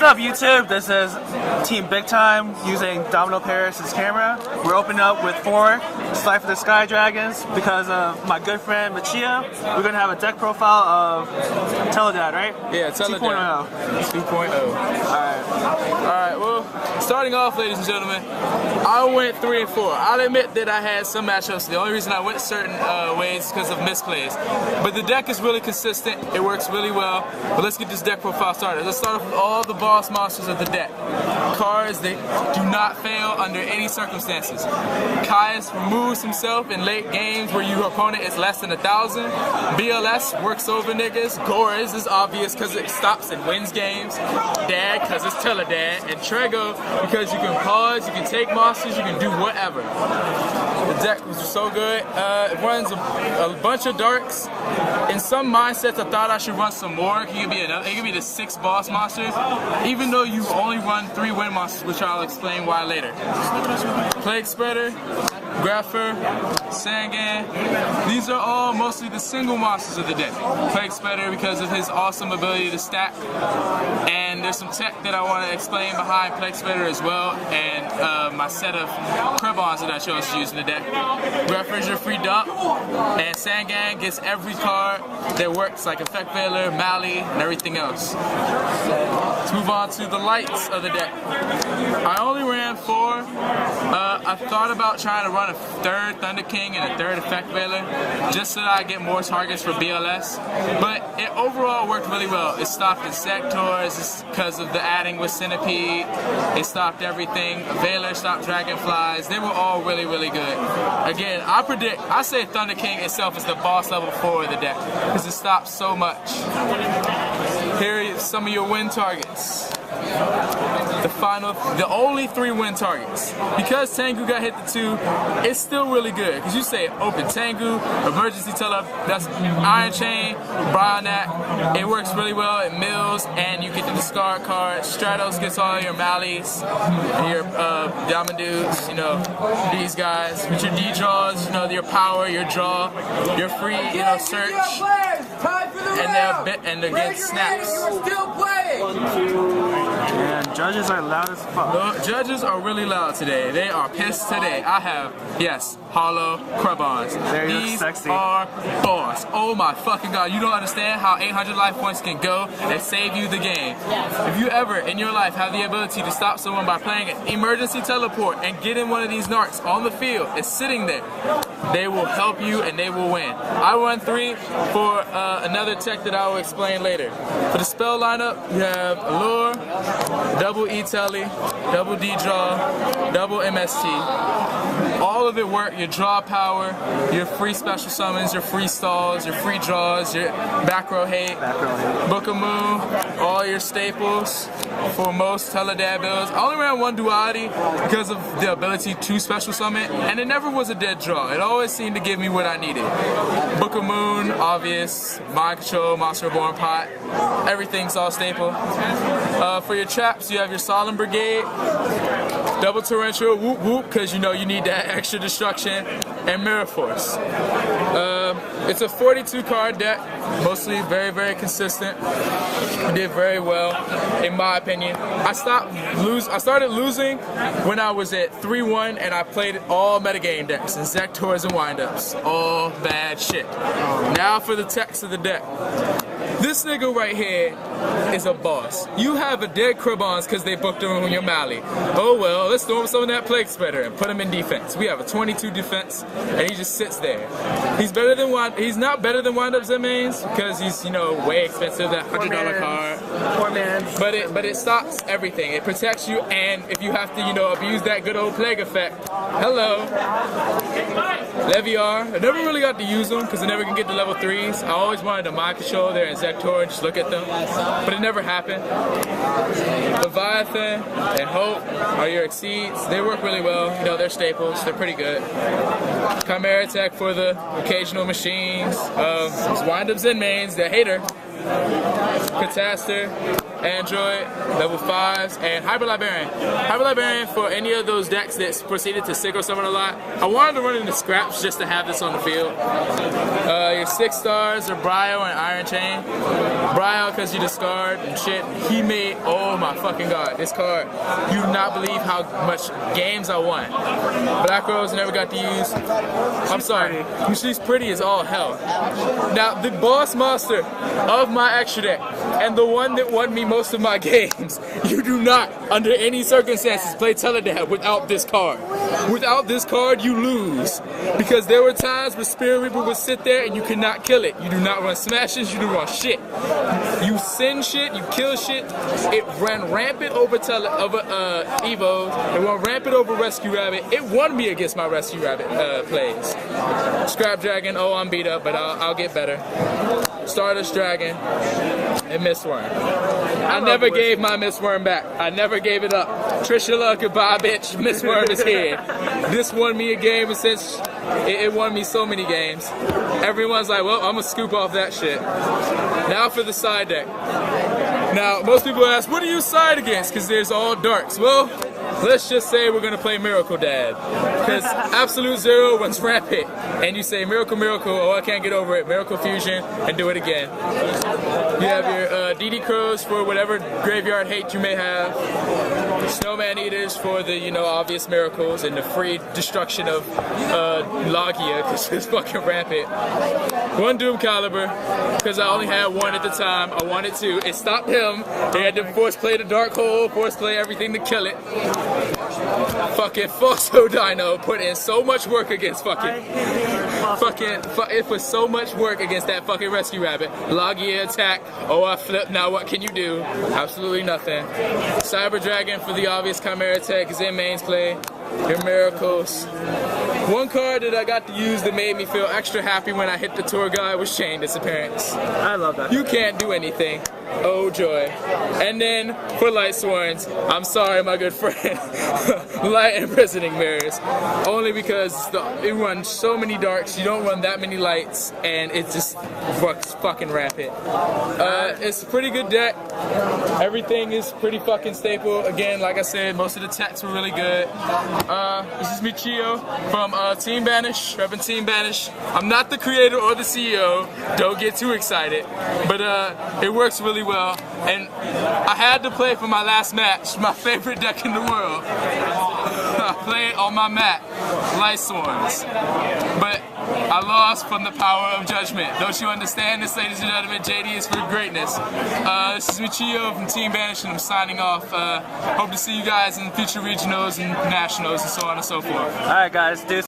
up, YouTube? This is Team Big Time using Domino Paris' camera. We're opening up with 4 Slife of the Sky Dragons because of my good friend Yugioh. We're going to have a deck profile of Tele-DAD, right? Yeah, Tele-DAD 2.0. Alright, well, starting off, ladies and gentlemen, I went 3 and 4. I'll admit that I had some matchups. The only reason I went certain ways is because of misplays. But the deck is really consistent. It works really well. But let's get this deck profile started. Let's start off with all the boss monsters of the deck. Cards that do not fail under any circumstances. Caius removes himself in late games where your opponent is less than 1,000. BLS works over niggas. Gores is obvious because it stops and wins games. Dad because it's Tele-DAD. And Trego because you can pause, you can take monsters, you can do whatever. The deck was so good. It runs a bunch of darks. In some mindsets, I thought I should run some more. It could be the 6 boss monsters, even though you only run 3 wind monsters, which I'll explain why later. Plague Spreader, Grapher, Sangan. These are all mostly the single monsters of the deck. Plague Spreader because of his awesome ability to stack. And there's some tech that I want to explain behind Plague Spreader as well, and my set of Krebons that I chose to use in the deck. Grapher is your free dump, and Sangan gets every card that works, like Effect Veiler, Mali, and everything else. Let's move on to the lights of the deck. I only ran 4. I thought about trying to run a 3rd Thunder King and a 3rd Effect Veiler just so that I get more targets for BLS, but it overall worked really well. It stopped Insectors because of the adding with Centipede. It stopped everything. Veiler stopped Dragonflies. They were all really, really good. Again, I say Thunder King itself is the boss level 4 of the deck because it stops so much. Here are some of your win targets. The only 3 win targets. Because Tengu got hit the 2, it's still really good. Because you say open Tengu, emergency tele, that's Iron Chain, Brionac. It works really well. It mills, and you get the discard card. Stratos gets all your Mallies, your Diamond Dudes, you know, these guys. With your D-draws, you know, your power, your draw, your free, you know, search. And again, snaps. And judges are loud as fuck. The judges are really loud today. They are pissed today. I have, yes, hollow Krebons. These are boss. Oh my fucking god. You don't understand how 800 life points can go and save you the game. If you ever in your life have the ability to stop someone by playing an emergency teleport and getting one of these narcs on the field, it's sitting there, they will help you and they will win. I run 3 for another tech that I will explain later. For the spell lineup, you have Allure, double E-Tele, double D-Draw, double MST. All of it work, your draw power, your free special summons, your free stalls, your free draws, your back row hate, Book of Moon, all your staples for most Tele-DAD builds. I only ran 1 duality because of the ability to special summon, and it never was a dead draw. It always seemed to give me what I needed. Book of Moon, obvious, Mind Control, Monster Reborn Pot, everything's all staple. For your traps, you have your Solemn Brigade, double Torrential, whoop whoop, because you know you need that extra destruction, and Mirror Force. It's a 42 card deck, mostly very, very consistent. It did very well, in my opinion. I started losing when I was at 3-1 and I played all metagame decks, Insectors and windups. All bad shit. Now for the text of the deck. This nigga right here is a boss. You have a dead Krebons because they booked him on your Mali. Oh well, let's throw him some of that Plague Spreader and put him in defense. We have a 22 defense and he just sits there. He's not better than windups and mains because he's, you know, way expensive, that $100 card. Poor man. But it stops everything. It protects you, and if you have to, you know, abuse that good old plague effect. Hello. Leviar. I never really got to use them because I never can get to level 3s. I always wanted to mind control their Insector and just look at them, but it never happened. Leviathan and Hope are your exceeds. They work really well. You know, they're staples. They're pretty good. Chimera Tech for the occasional machines. Windups and mains. The hater. Catastor, Android, level 5s, and Hyper Librarian. Hyper Librarian for any of those decks that proceeded to Sigil Summon a lot. I wanted to run into scraps just to have this on the field. Your 6 stars are Brio and Iron Chain. Brio because you discard and shit. He made, oh my fucking god, this card. You do not believe how much games I won. Black Rose never got to use. I'm sorry, she's pretty as all hell. Now the boss monster of my extra deck and the one that won me most of my games, you do not, under any circumstances, play Tele-DAD without this card. Without this card, you lose. Because there were times where Spirit Reaper would sit there and you could not kill it. You do not run smashes, you do run shit. You send shit, you kill shit. It ran rampant over Evo. It went rampant over Rescue Rabbit. It won me against my Rescue Rabbit plays. Scrap Dragon, oh I'm beat up, but I'll get better. Stardust Dragon, and Mistworm. I never gave my Mistworm back. I never gave it up. Trishula, goodbye bitch. Mistworm is here. This won me a game, and since it won me so many games, everyone's like, well, I'm gonna scoop off that shit. Now for the side deck. Now, most people ask, what do you side against? Because there's all darks. Well, let's just say we're gonna play Miracle Dad. Because Absolute Zero runs rampant. And you say Miracle Miracle, oh I can't get over it, Miracle Fusion, and do it again. You have your DD Crows for whatever graveyard hate you may have. Snowman Eaters for the, you know, obvious miracles and the free destruction of Logia because it's fucking rampant. One Doom Caliber because I only had one at the time. I wanted to. It stopped him. They had to force play the Dark Hole, force play everything to kill it. Fucking Fosso Dino put in so much work against it put so much work against that fucking Rescue Rabbit. Logia attack. Oh, I flipped. Now what can you do? Absolutely nothing. Cyber Dragon for the obvious Chimera attack is in mains play. Your miracles. One card that I got to use that made me feel extra happy when I hit the tour guide was Chain Disappearance. I love that. You can't do anything. Oh joy. And then for Light Sworns, I'm sorry my good friend, Light Imprisoning Mirrors. Only because it runs so many darks, you don't run that many lights, and it just works fucking rampant. It's a pretty good deck. Everything is pretty fucking staple. Again, like I said, most of the techs were really good. This is Yugioh from Team Banish, repping Team Banish. I'm not the creator or the CEO, don't get too excited, but it works really well, and I had to play for my last match, my favorite deck in the world. I played on my mat, Light Sworns, but I lost from the power of judgment. Don't you understand this, ladies and gentlemen? JD is for greatness. This is Yugioh from Team Banish, and I'm signing off. Hope to see you guys in future regionals and nationals and so on and so forth. Alright guys,